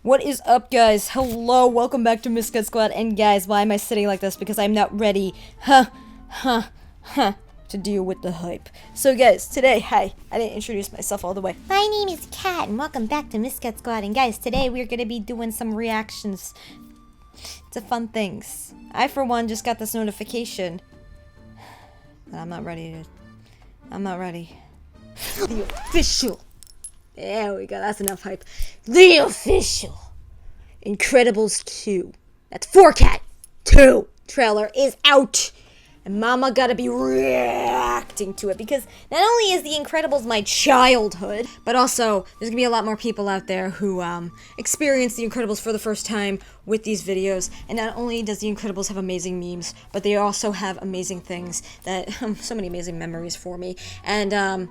What is up, guys? Hello, welcome back to MISCAT Squad. And guys, why am I sitting like this? Because I'm not ready, to deal with the hype. So guys, today, hi, I didn't introduce myself all the way. My name is Kat, and welcome back to MISCAT Squad. And guys, today we're gonna be doing some reactions to fun things. I, for one, just got this notification. And I'm not ready. The official. There we go, that's enough hype. The official Incredibles 2. That's 4Cat 2 trailer is out. And Mama gotta be reacting to it because not only is The Incredibles my childhood, but also there's gonna be a lot more people out there who experience The Incredibles for the first time with these videos. And not only does The Incredibles have amazing memes, but they also have amazing things that, so many amazing memories for me. And The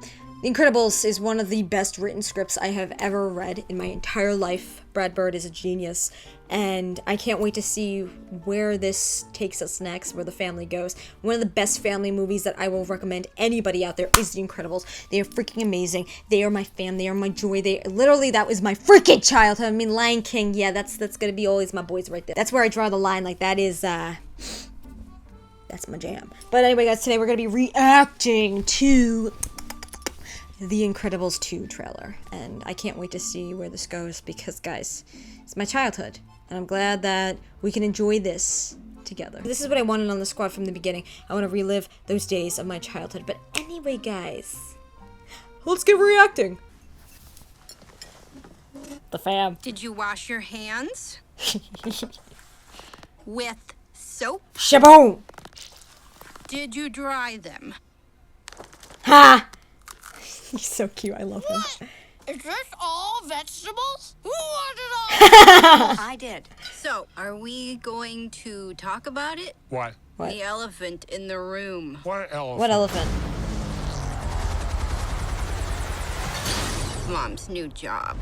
Incredibles is one of the best written scripts I have ever read in my entire life. Brad Bird is a genius, and I can't wait to see where this takes us next, where the family goes. One of the best family movies that I will recommend anybody out there is The Incredibles. They are freaking amazing. They are my fam. They are my joy. Literally, that was my freaking childhood. I mean, Lion King, yeah, that's gonna be always my boys right there. That's where I draw the line. Like, that is, that's my jam. But anyway, guys, today we're gonna be reacting to The Incredibles 2 trailer, and I can't wait to see where this goes because, guys, it's my childhood, and I'm glad that we can enjoy this together. This is what I wanted on the squad from the beginning. I want to relive those days of my childhood. But anyway, guys, let's get reacting. The fam. Did you wash your hands? With soap? Shaboom! Did you dry them? Ha! He's so cute. I love him. Is this all vegetables? Who wanted all I did. So, are we going to talk about it? What? What? The elephant in the room. What elephant? What elephant? Mom's new job.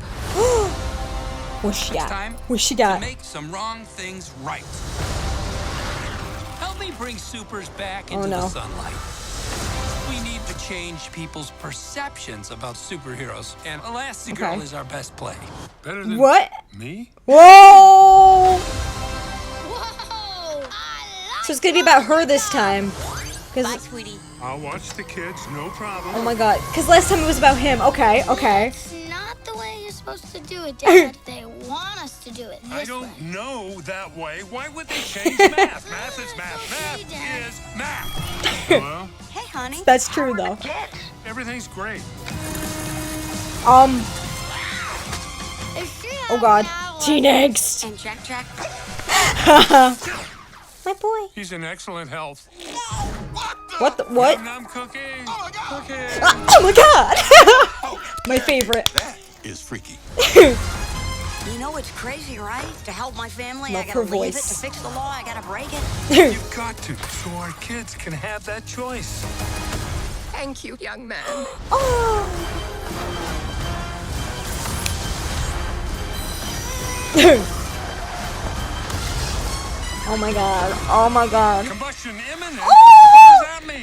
What's she got? Time What's she to got? make some wrong things right. Help me bring supers back into no. the sunlight. We need to change people's perceptions about superheroes, and Elastigirl Okay. is our best play. Better than What? me? Whoa! Whoa! So it's gonna be about her this time. Bye, Cause, sweetie. I'll watch the kids, no problem. oh my god. Cause last time it was about him. Okay, okay. It's not the way you're supposed to do it, Dad. They want us to do it this I way. don't know that way. Why would they change math? Math is math. Math is math. Hello? Hey, honey. That's true though. Everything's great. Is she Oh god. out now, T-Next. And Jack. My boy. He's in excellent health. What the what? Num cookie. Cookie. Oh my god! My favorite. That is freaky. You know it's crazy, right? To help my family, Love I gotta her leave it. voice. To fix the law, I gotta break it. You've got to, so our kids can have that choice. Thank you, young man. Oh my god. Oh my god. Combustion imminent? Oh! What does that mean?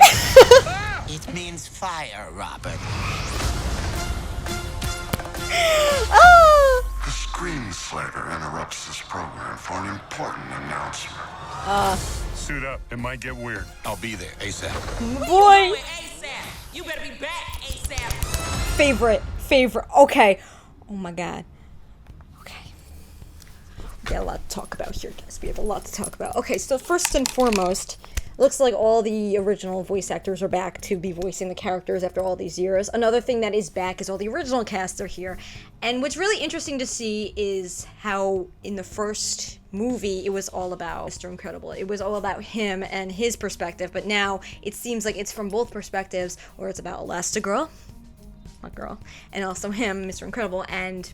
Ah! It means fire, Robert. Ah! The screen slater interrupts this program for an important announcement. Suit up. It might get weird. I'll be there ASAP. Boy. ASAP. You better be back ASAP. Favorite. Okay. Oh my god. Okay. We got a lot to talk about here, guys. We have a lot to talk about. Okay, so first and foremost, looks like all the original voice actors are back to be voicing the characters after all these years. Another thing that is back is all the original cast are here. And what's really interesting to see is how in the first movie it was all about Mr. Incredible. It was all about him and his perspective, but now it seems like it's from both perspectives, where it's about Elastigirl, my girl, and also him, Mr. Incredible, and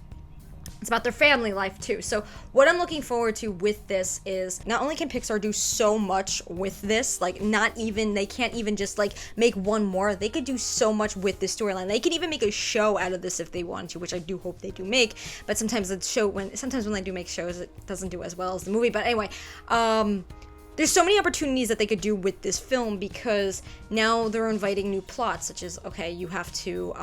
it's about their family life too. So what I'm looking forward to with this is not only can Pixar do so much with this, like they can't even just like make one more. They could do so much with this storyline. They could even make a show out of this if they want to, which I do hope they do make. But sometimes when they do make shows, it doesn't do as well as the movie. But anyway, there's so many opportunities that they could do with this film because now they're inviting new plots, such as, okay, you have to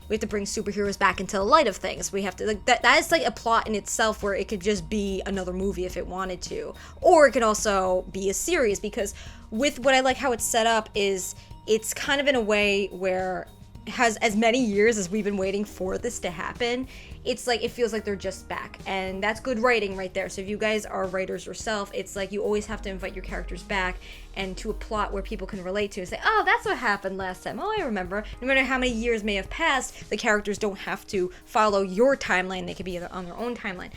we have to bring superheroes back into the light of things. We have to, like, that is like a plot in itself where it could just be another movie if it wanted to, or it could also be a series, because with what I like how it's set up is it's kind of in a way where it has as many years as we've been waiting for this to happen. It's like, it feels like they're just back, and that's good writing right there. So if you guys are writers yourself, it's like you always have to invite your characters back and to a plot where people can relate to and say, oh, that's what happened last time. Oh, I remember. No matter how many years may have passed, the characters don't have to follow your timeline. They could be on their own timeline.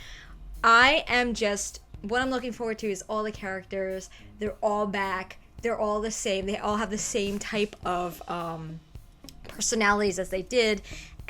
What I'm looking forward to is all the characters. They're all back. They're all the same. They all have the same type of personalities as they did.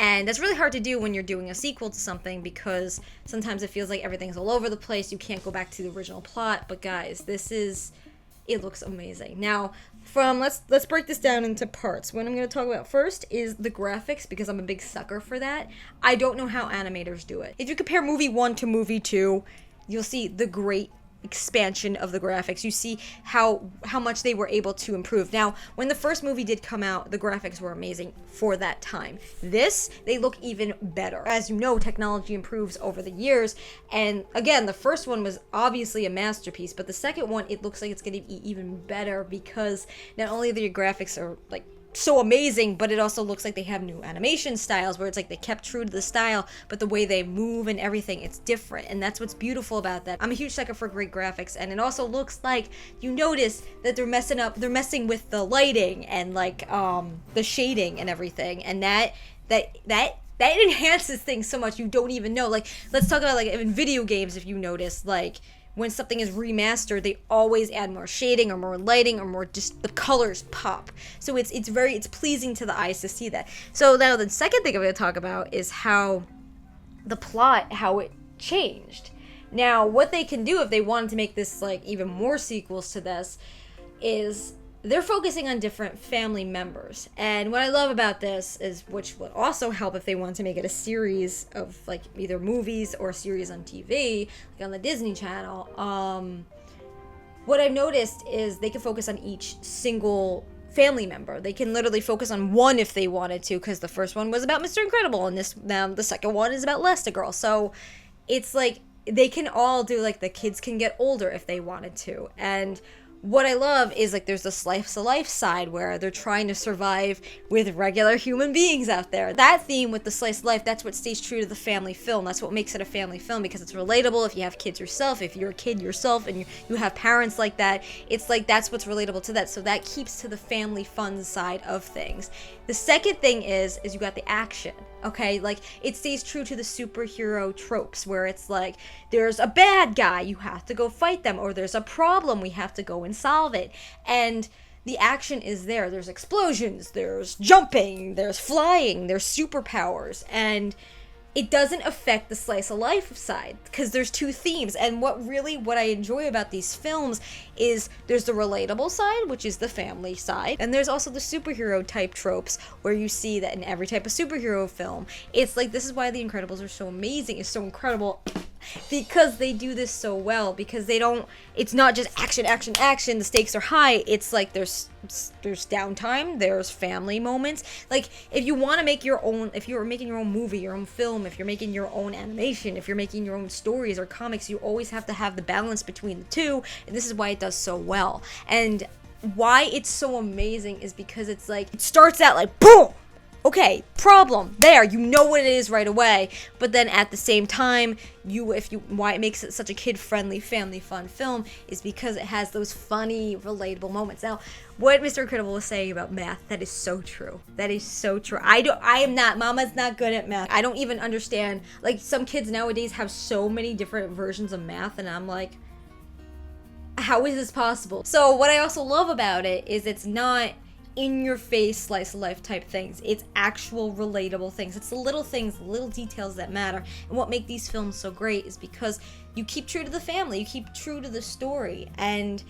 And that's really hard to do when you're doing a sequel to something, because sometimes it feels like everything's all over the place. You can't go back to the original plot. But guys, it looks amazing. Now, let's break this down into parts. What I'm going to talk about first is the graphics, because I'm a big sucker for that. I don't know how animators do it. If you compare movie 1 to movie 2, you'll see the great expansion of the graphics. You see how much they were able to improve. Now, when the first movie did come out, the graphics were amazing for that time. They look even better. As you know, technology improves over the years, and again, the first one was obviously a masterpiece, but the second one, it looks like it's going to be even better, because not only the graphics are like so amazing, but it also looks like they have new animation styles where it's like they kept true to the style, but the way they move and everything, it's different, and that's what's beautiful about that. I'm a huge sucker for great graphics, and it also looks like you notice that they're messing with the lighting and like the shading and everything, and that enhances things so much you don't even know. Like, let's talk about like in video games, if you notice, like when something is remastered, they always add more shading or more lighting or more, just the colors pop. So it's pleasing to the eyes to see that. So now the second thing I'm going to talk about is how the plot, how it changed. Now, what they can do if they wanted to make this like even more sequels to this is they're focusing on different family members. And what I love about this is, which would also help if they want to make it a series of like either movies or a series on TV, like on the Disney Channel, what I've noticed is they can focus on each single family member. They can literally focus on one if they wanted to, because the first one was about Mr. Incredible, and the second one is about Elastigirl. So it's like they can all do, like, the kids can get older if they wanted to. And what I love is, like, there's the slice of life side where they're trying to survive with regular human beings out there. That theme with the slice of life, that's what stays true to the family film. That's what makes it a family film, because it's relatable. If you have kids yourself, if you're a kid yourself and you have parents like that, it's like that's what's relatable to that. So that keeps to the family fun side of things. The second thing is you got the action. Okay, like, it stays true to the superhero tropes where it's like, there's a bad guy, you have to go fight them, or there's a problem, we have to go and solve it. And the action is there. There's explosions, there's jumping, there's flying, there's superpowers, and it doesn't affect the slice of life side, because there's two themes. And what I enjoy about these films is there's the relatable side, which is the family side, and there's also the superhero type tropes where you see that in every type of superhero film. It's like, this is why The Incredibles are so amazing, it's so incredible, because they do this so well, because it's not just action, action, action, the stakes are high. It's like there's downtime, there's family moments. Like, if you want to make your own, if you're making your own movie, your own film, if you're making your own animation, if you're making your own stories or comics, you always have to have the balance between the two, and this is why it does so well. And why it's so amazing is because it's like, it starts out like, boom! Okay, problem, there, you know what it is right away, but then at the same time, why it makes it such a kid-friendly, family-fun film is because it has those funny, relatable moments. Now, what Mr. Incredible was saying about math, that is so true. That is so true. Mama's not good at math. I don't even understand, like, some kids nowadays have so many different versions of math, and I'm like, how is this possible? So, what I also love about it is it's not in-your-face slice-of-life type things. It's actual relatable things. It's the little things, the little details that matter. And what make these films so great is because you keep true to the family, you keep true to the story. And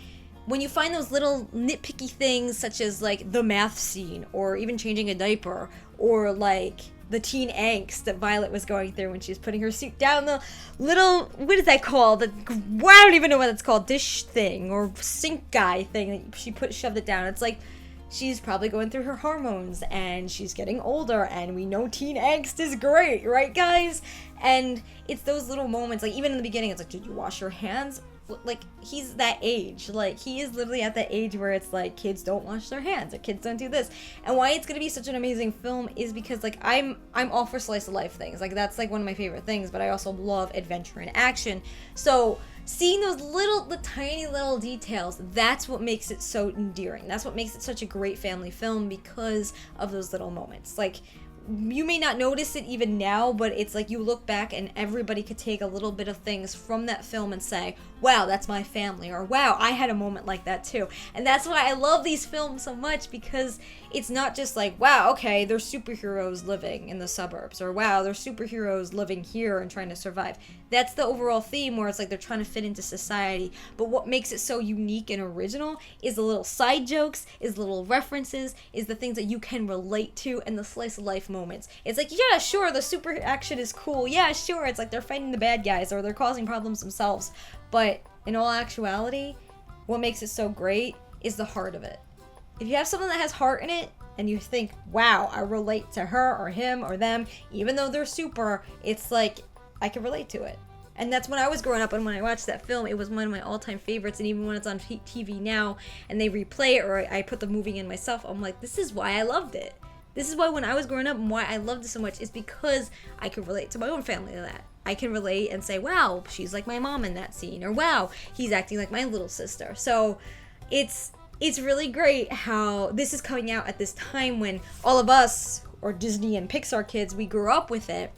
when you find those little nitpicky things, such as like the math scene, or even changing a diaper, or like the teen angst that Violet was going through when she was putting her suit down the little, what is that called? I don't even know what it's called, dish thing, or sink guy thing that she shoved it down. It's like, she's probably going through her hormones and she's getting older, and we know teen angst is great, right guys? And it's those little moments, like even in the beginning it's like, did you wash your hands? Like, he's that age, like he is literally at that age where it's like kids don't wash their hands or kids don't do this. And why it's gonna be such an amazing film is because like I'm all for slice of life things, like that's like one of my favorite things, but I also love adventure and action. So seeing those the tiny little details, that's what makes it so endearing. That's what makes it such a great family film, because of those little moments. Like, you may not notice it even now, but it's like you look back and everybody could take a little bit of things from that film and say, wow, that's my family, or wow, I had a moment like that too. And that's why I love these films so much, because it's not just like, wow, okay, they're superheroes living in the suburbs, or wow, they're superheroes living here and trying to survive. That's the overall theme, where it's like they're trying to fit into society. But what makes it so unique and original is the little side jokes, is little references, is the things that you can relate to, and the slice of life moments. It's like, yeah, sure, the super action is cool. Yeah, sure, it's like they're fighting the bad guys or they're causing problems themselves. But in all actuality, what makes it so great is the heart of it. If you have something that has heart in it, and you think, wow, I relate to her or him or them, even though they're super, it's like, I can relate to it. And that's when I was growing up, and when I watched that film, it was one of my all-time favorites. And even when it's on TV now and they replay it, or I put the movie in myself, I'm like, this is why I loved it. This is why when I was growing up, and why I loved it so much, is because I could relate to my own family to that. I can relate and say, wow, she's like my mom in that scene, or wow, he's acting like my little sister. So it's really great how this is coming out at this time when all of us, or Disney and Pixar kids, we grew up with it.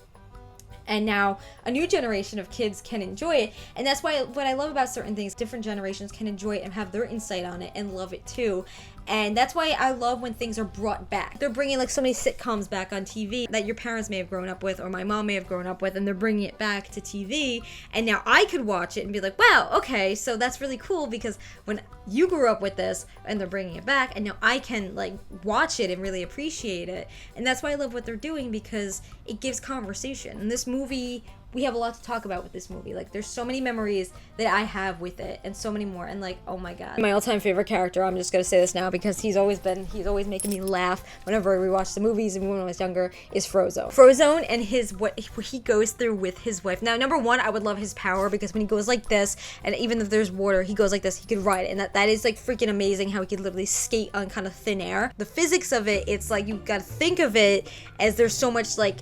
And now a new generation of kids can enjoy it. And that's why what I love about certain things, different generations can enjoy it and have their insight on it and love it too. And that's why I love when things are brought back. They're bringing like so many sitcoms back on TV that your parents may have grown up with, or my mom may have grown up with, and they're bringing it back to TV. And now I could watch it and be like, wow, okay, so that's really cool, because when you grew up with this and they're bringing it back, and now I can like watch it and really appreciate it. And that's why I love what they're doing, because it gives conversation. And this movie, we have a lot to talk about with this movie. Like, there's so many memories that I have with it, and so many more. And like, oh my god, my all-time favorite character, I'm just gonna say this now because he's always making me laugh whenever we watch the movies, and when I was younger, is Frozone. Frozone and what he goes through with his wife. Now, number one, I would love his power, because when he goes like this, and even if there's water, he goes like this, he could ride it. And that is like freaking amazing, how he could literally skate on kind of thin air. The physics of it, it's like, you gotta think of it as there's so much like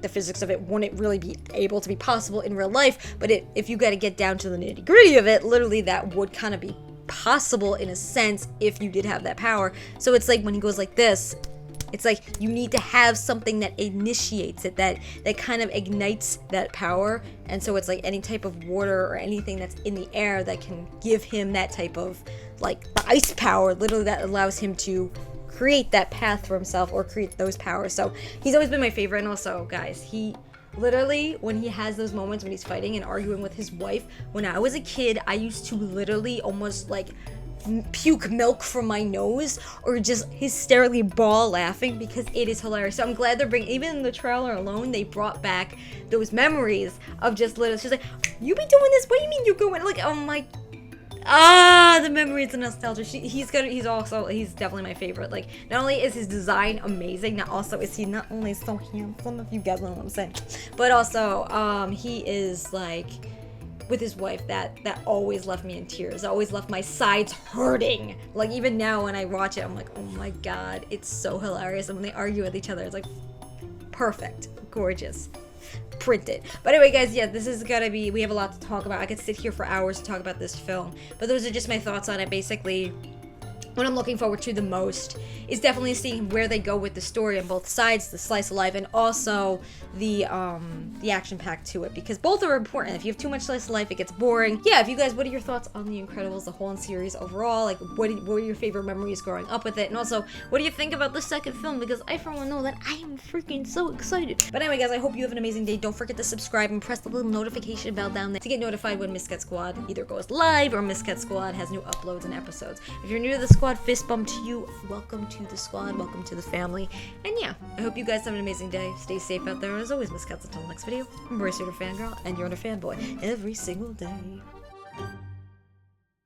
the physics of it wouldn't really be able to be possible in real life, but if you got to get down to the nitty gritty of it, literally that would kind of be possible in a sense if you did have that power. So it's like when he goes like this, it's like you need to have something that initiates it, that kind of ignites that power. And so it's like any type of water or anything that's in the air that can give him that type of like the ice power, literally, that allows him to create that path for himself, or create those powers. So he's always been my favorite. And also, guys, he literally, when he has those moments when he's fighting and arguing with his wife, when I was a kid, I used to literally almost like puke milk from my nose, or just hysterically bawl laughing, because it is hilarious. So I'm glad they're bringing, even in the trailer alone, they brought back those memories of just literally, she's like, you be doing this? What do you mean you're going? Like, oh my, the memories and nostalgia. He's definitely my favorite. Like, not only is his design amazing, not only so handsome, if you guys know what I'm saying, but also he is like, with his wife, that always left me in tears, always left my sides hurting. Like, even now when I watch it, I'm like, oh my god, it's so hilarious. And when they argue with each other, it's like perfect, gorgeous, printed. But anyway, guys, yeah, this is gonna be, we have a lot to talk about. I could sit here for hours to talk about this film, but those are just my thoughts on it. Basically, what I'm looking forward to the most is definitely seeing where they go with the story on both sides, the slice of life, and also the action pack to it, because both are important. If you have too much slice of life, it gets boring. Yeah, if you guys, what are your thoughts on The Incredibles, the whole series overall? Like, what were your favorite memories growing up with it? And also, what do you think about the second film? Because I, for one, know that I am freaking so excited. But anyway, guys, I hope you have an amazing day. Don't forget to subscribe and press the little notification bell down there to get notified when MISCAT Squad either goes live or MISCAT Squad has new uploads and episodes. If you're new to the squad, fist bump to you. Welcome to the squad. Welcome to the family. And yeah, I hope you guys have an amazing day. Stay safe out there. As always, MISCATs, until the next video, embrace your inner fangirl and your inner fanboy every single day.